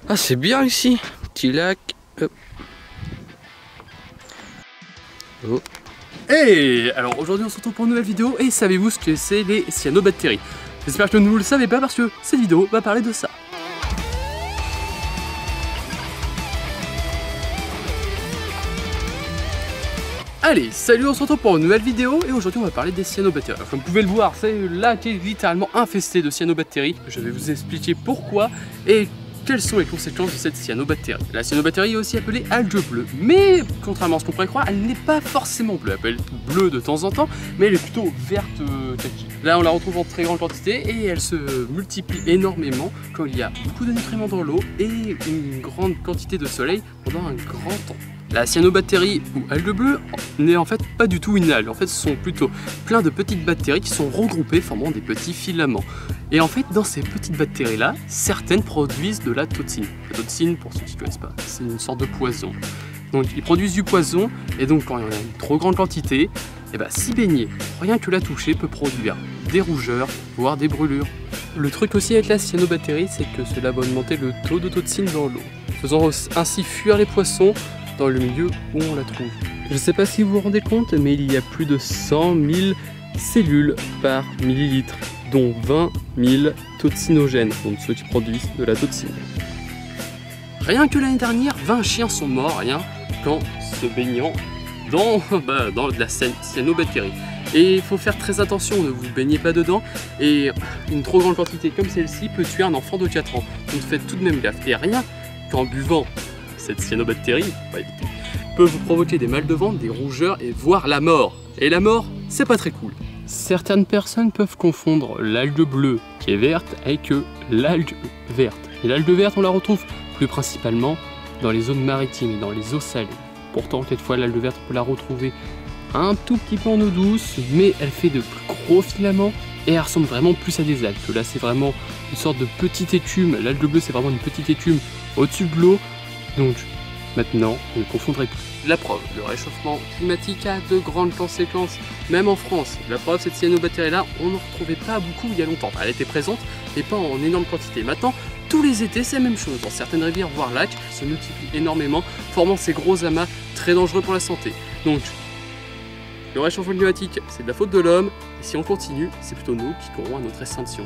Ah, c'est bien ici. Petit lac. Hop. Oh. Hey, alors aujourd'hui on se retrouve pour une nouvelle vidéo et savez-vous ce que c'est les cyanobactéries? J'espère que vous ne le savez pas parce que cette vidéo va parler de ça. Allez, salut, on se retrouve pour une nouvelle vidéo et aujourd'hui on va parler des cyanobactéries. Alors, comme vous pouvez le voir, c'est le lac est littéralement infesté de cyanobactéries. Je vais vous expliquer pourquoi et quelles sont les conséquences de cette cyanobactérie. La cyanobactérie est aussi appelée algue bleue, mais contrairement à ce qu'on pourrait croire, elle n'est pas forcément bleue. Elle peut être bleue de temps en temps, mais elle est plutôt verte kaki. Là on la retrouve en très grande quantité et elle se multiplie énormément quand il y a beaucoup de nutriments dans l'eau et une grande quantité de soleil pendant un grand temps. La cyanobactérie ou algue bleue n'est en fait pas du tout une algue, en fait ce sont plutôt plein de petites bactéries qui sont regroupées formant des petits filaments. Et en fait dans ces petites bactéries là, certaines produisent de la toxine. La toxine, pour ceux qui ne connaissent pas, c'est une sorte de poison. Donc ils produisent du poison et donc quand il y en a une trop grande quantité, et s'y baigner, rien que la toucher peut produire des rougeurs, voire des brûlures. Le truc aussi avec la cyanobactérie, c'est que cela va augmenter le taux de toxine dans l'eau, faisant ainsi fuir les poissons dans le milieu où on la trouve. Je ne sais pas si vous vous rendez compte, mais il y a plus de 100 000 cellules par millilitre, dont 20 000 toxinogènes, donc ceux qui produisent de la toxine. Rien que l'année dernière, 20 chiens sont morts qu'en se baignant dans de la cyanobactérie. Et il faut faire très attention, ne vous baignez pas dedans, et une trop grande quantité comme celle-ci peut tuer un enfant de 4 ans. Donc faites tout de même gaffe, et rien qu'en buvant cette cyanobactérie peut vous provoquer des mal de ventre, des rougeurs et voire la mort. Et la mort, c'est pas très cool. Certaines personnes peuvent confondre l'algue bleue qui est verte avec l'algue verte. Et l'algue verte, on la retrouve plus principalement dans les zones maritimes et dans les eaux salées. Pourtant, quelquefois, l'algue verte, on peut la retrouver un tout petit peu en eau douce, mais elle fait de plus gros filaments et elle ressemble vraiment plus à des algues. Là, c'est vraiment une sorte de petite écume. L'algue bleue, c'est vraiment une petite écume au-dessus de l'eau. Donc maintenant, ne confondrez plus. La preuve, le réchauffement climatique a de grandes conséquences, même en France. La preuve, cette cyanobactérie-là, on n'en retrouvait pas beaucoup il y a longtemps. Elle était présente, mais pas en énorme quantité. Maintenant, tous les étés, c'est la même chose. Dans certaines rivières, voire lacs, se multiplient énormément, formant ces gros amas très dangereux pour la santé. Donc, le réchauffement climatique, c'est de la faute de l'homme, et si on continue, c'est plutôt nous qui courons à notre extinction.